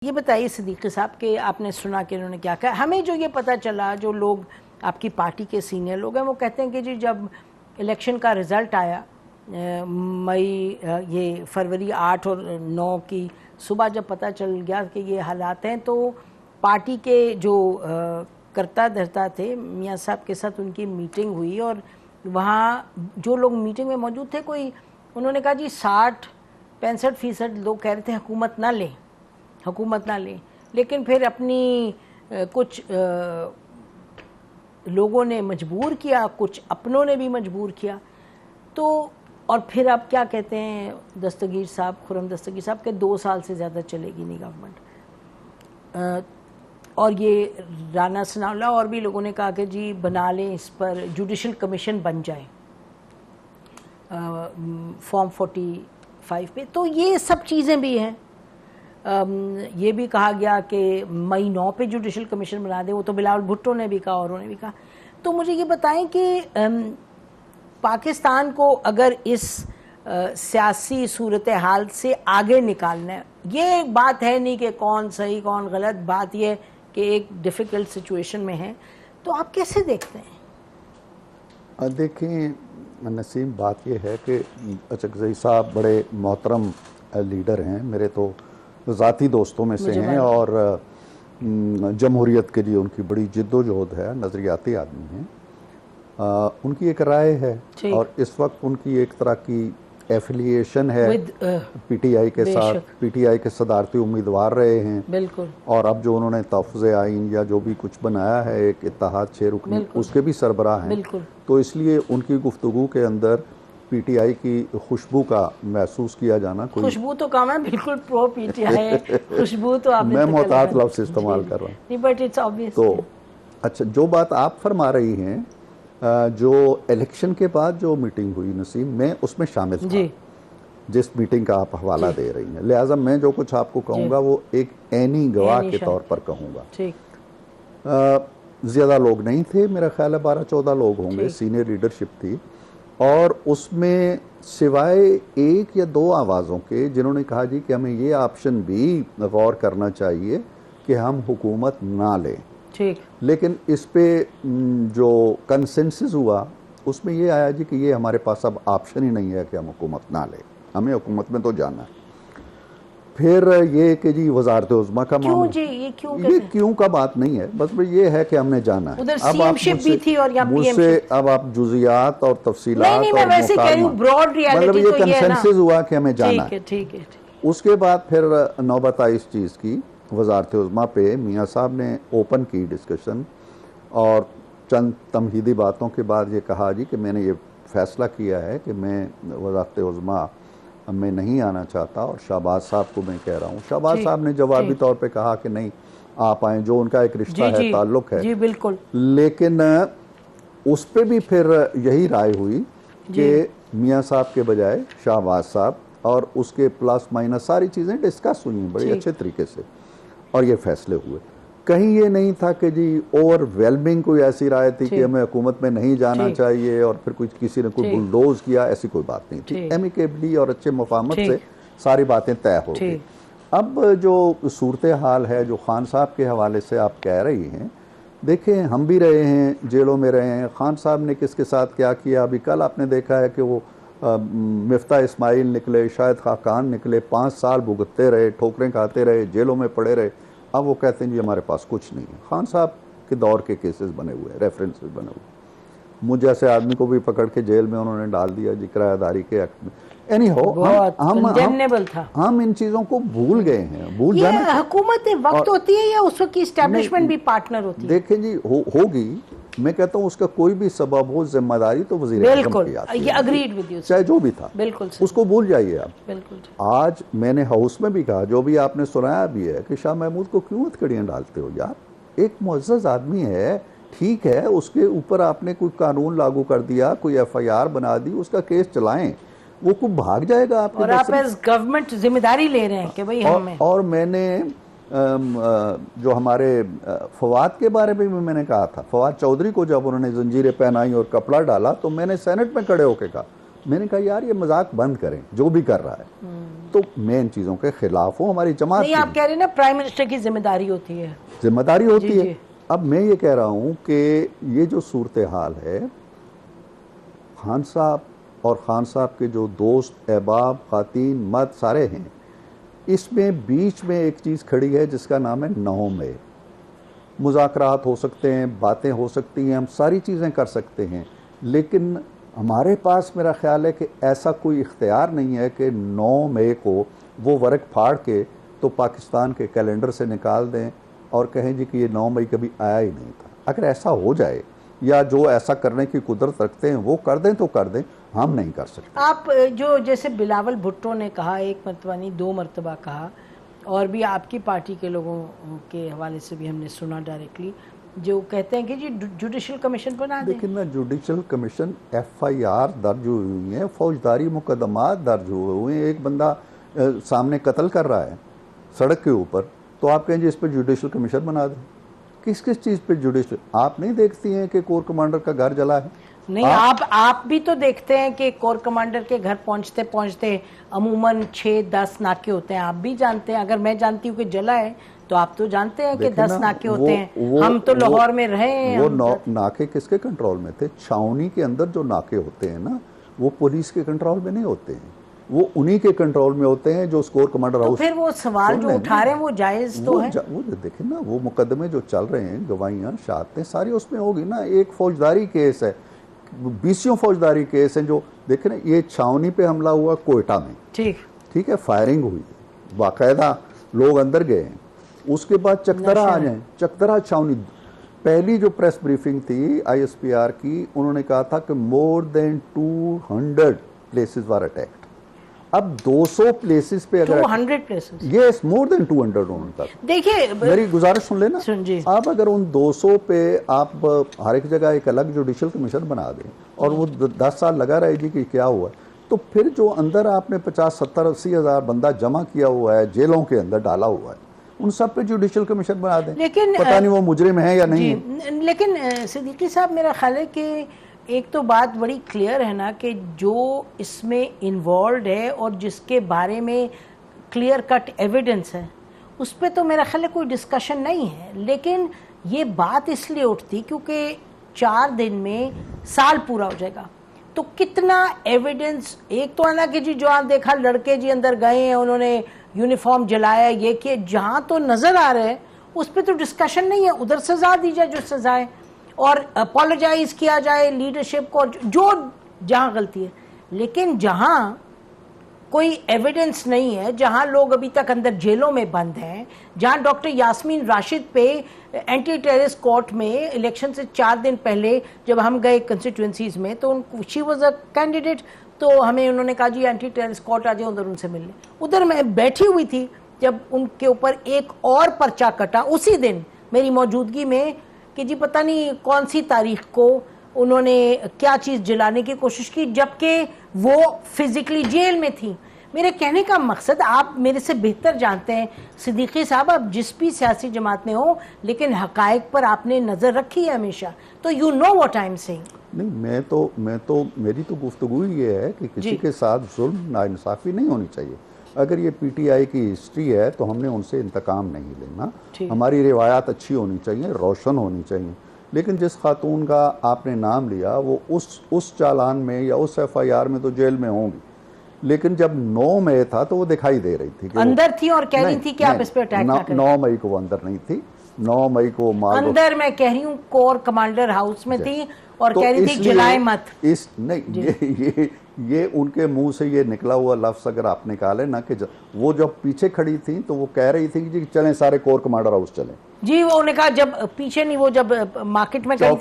ये बताइए सिद्दीकी साहब के आपने सुना कि उन्होंने क्या कहा। हमें जो ये पता चला, जो लोग आपकी पार्टी के सीनियर लोग हैं वो कहते हैं कि जी जब इलेक्शन का रिज़ल्ट आया ये फरवरी 8 और 9 की सुबह जब पता चल गया कि ये हालात हैं, तो पार्टी के जो करता धरता थे मियाँ साहब के साथ उनकी मीटिंग हुई और वहाँ जो लोग मीटिंग में मौजूद थे, कोई उन्होंने कहा जी 60-65% लोग कह रहे थे हुकूमत ना लें, लेकिन फिर अपनी कुछ लोगों ने मजबूर किया, कुछ अपनों ने भी मजबूर किया। तो और फिर आप क्या कहते हैं दस्तगीर साहब, खुर्रम दस्तगीर साहब के 2 साल से ज़्यादा चलेगी नहीं गवर्नमेंट। और ये राना सनाउल्लाह और भी लोगों ने कहा कि जी बना लें, इस पर जुडिशल कमीशन बन जाए फॉर्म 45 पे। तो ये सब चीज़ें भी हैं। ये भी कहा गया कि मई 9 पे जुडिशल कमीशन बना दे, वो तो बिलावल भुट्टो ने भी कहा और उन्होंने भी कहा। तो मुझे ये बताएं कि पाकिस्तान को अगर इस सियासी सूरत हाल से आगे निकालना है, ये एक बात है नहीं कि कौन सही कौन गलत, बात यह कि एक डिफ़िकल्ट सिचुएशन में है, तो आप कैसे देखते हैं? देखें नसीम, बात यह है कि अचकज़ई साहब बड़े मोहतरम लीडर हैं, मेरे तो ज़ाती दोस्तों में से हैं और जमहूरियत के लिए उनकी बड़ी जिद्दोजहद है, नज़रियाती आदमी हैं। उनकी एक राय है और इस वक्त उनकी एक तरह की एफिलिएशन है पीटीआई के साथ। पीटीआई के सदारती उम्मीदवार रहे हैं बिल्कुल, और अब जो उन्होंने तहफ़्फ़ुज़ आइन या जो भी कुछ बनाया है एक इत्तेहाद 6 रुकनी, उसके भी सरबराह हैं। तो इसलिए उनकी गुफ्तगू के अंदर पीटीआई की खुशबू का महसूस किया जाना, कोई खुशबू तो काम है, बिल्कुल प्रो पीटीआई है, खुशबू तो आपने मैं मोहतात लफ्ज़ इस्तेमाल कर रहा हूँ, बट इट्स ऑब्वियस। तो अच्छा, जो बात आप फरमा रही हैं, जो इलेक्शन के बाद जो मीटिंग हुई नसीम, मैं उसमें शामिल था जिस मीटिंग का आप हवाला दे रही हैं, लिहाजा मैं जो कुछ आपको कहूँगा वो एक ऐनी गवाह के तौर पर कहूँगा। ज़्यादा लोग नहीं थे, मेरा ख्याल है 12-14 लोग होंगे, सीनियर लीडरशिप थी, और उसमें सिवाय 1 या 2 आवाज़ों के जिन्होंने कहा जी कि हमें ये ऑप्शन भी गौर करना चाहिए कि हम हुकूमत ना लें। लेकिन इस पे जो कंसेंसस हुआ उसमें ये आया जी कि ये हमारे पास अब ऑप्शन ही नहीं है कि हम हुकूमत ना लें, हमें हुकूमत में तो जाना है। फिर ये कि जी वज़ारत उज़्मा का मामला, ये क्यों का बात नहीं है, बस ये है कि हमने जाना है। अब आप मुझसे अब आप जुज़ियात और तफसीलात और मतलब ये कंसेंसस हुआ कि हमें जाना है। उसके बाद फिर नौबत आई इस चीज़ की, वज़ारत उज़्मा पे मियाँ साहब ने ओपन की डिस्कशन और चंद तमहीदी बातों के बाद ये कहा जी कि मैंने ये फ़ैसला किया है कि मैं वज़ारत उज़्मा में नहीं आना चाहता और शहबाज साहब को मैं कह रहा हूँ। शहबाज साहब ने जवाबी तौर पे कहा कि नहीं आप आएँ, जो उनका एक रिश्ता है, ताल्लुक़ है। जी बिल्कुल। लेकिन उस पर भी फिर यही राय हुई कि मियाँ साहब के बजाय शहबाज साहब, और उसके प्लस माइनस सारी चीज़ें डिस्कस हुई बड़े अच्छे तरीके से और ये फैसले हुए। कहीं ये नहीं था कि जी ओवरवेलमिंग कोई ऐसी राय थी कि हमें हुकूमत में नहीं जाना चाहिए और फिर कुछ किसी ने कोई बुलडोज किया, ऐसी कोई बात नहीं थी। एमिकेबली और अच्छे मुफाहमत से सारी बातें तय हो गई। अब जो सूरत हाल है जो खान साहब के हवाले से आप कह रही हैं, देखें हम भी रहे हैं, जेलों में रहे हैं, खान साहब ने किसके साथ क्या किया, अभी कल आपने देखा है कि वो मिफ्ता इस्माइल निकले, शाहिद खाकान निकले, 5 साल भुगतते रहे, ठोकरें खाते रहे, जेलों में पड़े रहे। अब वो कहते हैं जी हमारे पास कुछ नहीं है। खान साहब के दौर के केसेस बने हुए हैं, रेफरेंसेस बने हुए। मुझ जैसे आदमी को भी पकड़ के जेल में उन्होंने डाल दिया जी किराएदारी के एक्ट में। एनी हो, हम इन चीज़ों को भूल गए हैं। भूल जाना हुकूमत वक्त होती है या उस वक्त की एस्टैब्लिशमेंट भी पार्टनर होती है? देखें जी होगी, मैं कहता हूँ उसका कोई भी सबब हो, जिम्मेदारी तो वज़ीर आज़म की आती है, चाहे जो भी था, बिल्कुल उसको भूल जाइए आप। बिल्कुल। आज मैंने हाउस में भी कहा, जो भी आपने सुनाया भी है, कि शाह महमूद को क्यों हथकड़ियाँ डालते हो यार, एक मुअज़्ज़ज़ आदमी है, ठीक है, उसके ऊपर आपने कोई कानून लागू कर दिया, कोई FIR बना दी, उसका केस चलाएं, वो खूब भाग जाएगा आपके। और आप एज गवर्नमेंट जिम्मेदारी ले रहे हैं कि भाई हमें। और मैंने जो हमारे फवाद के बारे में भी मैंने कहा था, फवाद चौधरी को जब उन्होंने जंजीरें पहनाई और कपड़ा डाला तो मैंने सेनेट में खड़े होकर कहा मैंने कहा यार ये मजाक बंद करें, जो भी कर रहा है तो मैं इन चीजों के खिलाफ हूँ। हमारी जमात नहीं, आप कह रहे हैं ना प्राइम मिनिस्टर की जिम्मेदारी होती है, जिम्मेदारी होती जी, है। जी। अब मैं ये कह रहा हूँ कि ये जो सूरत हाल है, खान साहब और खान साहब के जो दोस्त अहबाब खातीन मर्द सारे हैं, इसमें बीच में एक चीज़ खड़ी है जिसका नाम है 9 मई। मुज़ाकरात हो सकते हैं, बातें हो सकती हैं, हम सारी चीज़ें कर सकते हैं, लेकिन हमारे पास मेरा ख्याल है कि ऐसा कोई इख्तियार नहीं है कि 9 मई को वो वर्क फाड़ के तो पाकिस्तान के कैलेंडर से निकाल दें और कहें जी कि ये 9 मई कभी आया ही नहीं था। अगर ऐसा हो जाए या जो ऐसा करने की कुदरत रखते हैं वो कर दें तो कर दें, हम नहीं कर सकते। आप जो जैसे बिलावल भुट्टो ने कहा, एक मरतबा नहीं 2 मरतबा कहा, और भी आपकी पार्टी के लोगों के हवाले से भी हमने सुना डायरेक्टली, जो कहते हैं कि जी जुडिशल कमीशन बना दें। लेकिन ना जुडिशल कमीशन FIR दर्ज हुई है, फौजदारी मुकदमा दर्ज हुए हैं, एक बंदा सामने कत्ल कर रहा है सड़क के ऊपर, तो आप कहें जी इस पर जुडिशल कमीशन बना दें। किस किस चीज़ पे जुडिशल? आप नहीं देखती हैं कि कोर कमांडर का घर जला है? नहीं, आप भी तो देखते हैं कि कोर कमांडर के घर पहुंचते पहुंचते अमूमन 6-10 नाके होते हैं। आप भी जानते हैं, अगर मैं जानती हूँ कि जला है तो आप तो जानते हैं कि 10 नाके होते हैं। हम तो लाहौर में रहे हैं। वो नाके किसके कंट्रोल में थे? छावनी के अंदर जो नाके होते हैं ना, वो पुलिस के कंट्रोल में नहीं होते हैं, वो उन्हीं के कंट्रोल में होते हैं जो स्कोर कमांडर हाउस। फिर वो सवाल जो उठा रहे हैं वो जायज तो है। वो देखिए ना, वो मुकदमे जो चल रहे हैं, गवाहियां शहादतें सारी उसमें होगी ना। एक फौजदारी केस है, 20 फौजदारी केस हैं जो देखे ना। ये छावनी पे हमला हुआ कोयटा में, ठीक है, फायरिंग हुई, बाकायदा लोग अंदर गए हैं। उसके बाद चकदरा आ जाए, चकदरा छावनी, पहली जो प्रेस ब्रीफिंग थी ISPR की, उन्होंने कहा था कि मोर देन 200 प्लेसेस वर अटैक्ड। अब 200 प्लेसेस पे अगर 200 प्लेसेस, यस, मोर देन 200 उन्होंने कहा। देखिए मेरी गुजारिश सुन लेना, सुनिए। आप अगर उन 200 पे आप हर एक जगह एक अलग जुडिशल कमीशन बना दें और वो 10 साल लगा रहेगी कि क्या हुआ, तो फिर जो अंदर आपने 50, 70, 80 हज़ार बंदा जमा किया हुआ है, जेलों के अंदर डाला हुआ है, उन सब पे जुडिशल कमीशन बना दें। लेकिन पता नहीं वो मुजरिम है या नहीं है। लेकिन सिद्दीकी साहब, मेरा ख्याल है कि एक तो बात बड़ी क्लियर है ना कि जो इसमें इन्वॉल्व है और जिसके बारे में क्लियर कट एविडेंस है, उस पर तो मेरा ख्याल है कोई डिस्कशन नहीं है। लेकिन ये बात इसलिए उठती क्योंकि 4 दिन में साल पूरा हो जाएगा, तो कितना एविडेंस, एक तो है ना कि जी जो आप देखा लड़के जी अंदर गए हैं, उन्होंने यूनिफॉर्म जलाया, ये कि जहाँ तो नजर आ रहे हैं उस पर तो डिस्कशन नहीं है। उधर सजा दी जाए जो सजा है और अपोलोजाइज किया जाए लीडरशिप को जो जहाँ गलती है। लेकिन जहाँ कोई एविडेंस नहीं है, जहाँ लोग अभी तक अंदर जेलों में बंद हैं, जहाँ डॉक्टर यास्मीन राशिद पे एंटी टेररिस्ट कोर्ट में इलेक्शन से 4 दिन पहले जब हम गए कंस्टिट्यूंसीज में, तो शी वाज अ कैंडिडेट, तो हमें उन्होंने कहा जी एंटी टेररिस्ट कोर्ट आ जाए, उधर उनसे मिलने। उधर मैं बैठी हुई थी जब उनके ऊपर एक और पर्चा कटा उसी दिन मेरी मौजूदगी में कि जी पता नहीं कौन सी तारीख को उन्होंने क्या चीज़ जलाने की कोशिश की, जबकि वो फिजिकली जेल में थी। मेरे कहने का मकसद, आप मेरे से बेहतर जानते हैं सिद्दीकी साहब, आप जिस भी सियासी जमात में हो, लेकिन हकायक पर आपने नज़र रखी है हमेशा, तो you know what I am saying. नहीं, मैं तो मेरी तो गुफ्तगू ये है कि किसी के साथ जुल्म नाइंसाफ़ी नहीं होनी चाहिए। अगर ये PTI की हिस्ट्री है तो हमने उनसे इंतकाम नहीं लेना। हमारी रिवायात अच्छी होनी चाहिए, रोशन होनी चाहिए। लेकिन जिस खातून का आपने नाम लिया वो उस चालान में या उस FIR में तो जेल में होंगी, लेकिन जब 9 मई था तो वो दिखाई दे रही थी कि अंदर थी और कह रही थी कि आप इस पे अटैक ना करें। 9 मई को वो अंदर नहीं थी, 9 मई को अंदर, मैं कह रही हूँ कोर कमांडर हाउस में थी और तो कह रही थी जलाए मत। नहीं, ये उनके मुंह से ये निकला हुआ लफ्ज अगर आप निकाले ना कि वो जब पीछे खड़ी थी तो वो कह रही थी कि चलें सारे कोर कमांडर हाउस चलें। जी, वो उन्होंने कहा जब पीछे नहीं, वो जब मार्केट में गई थी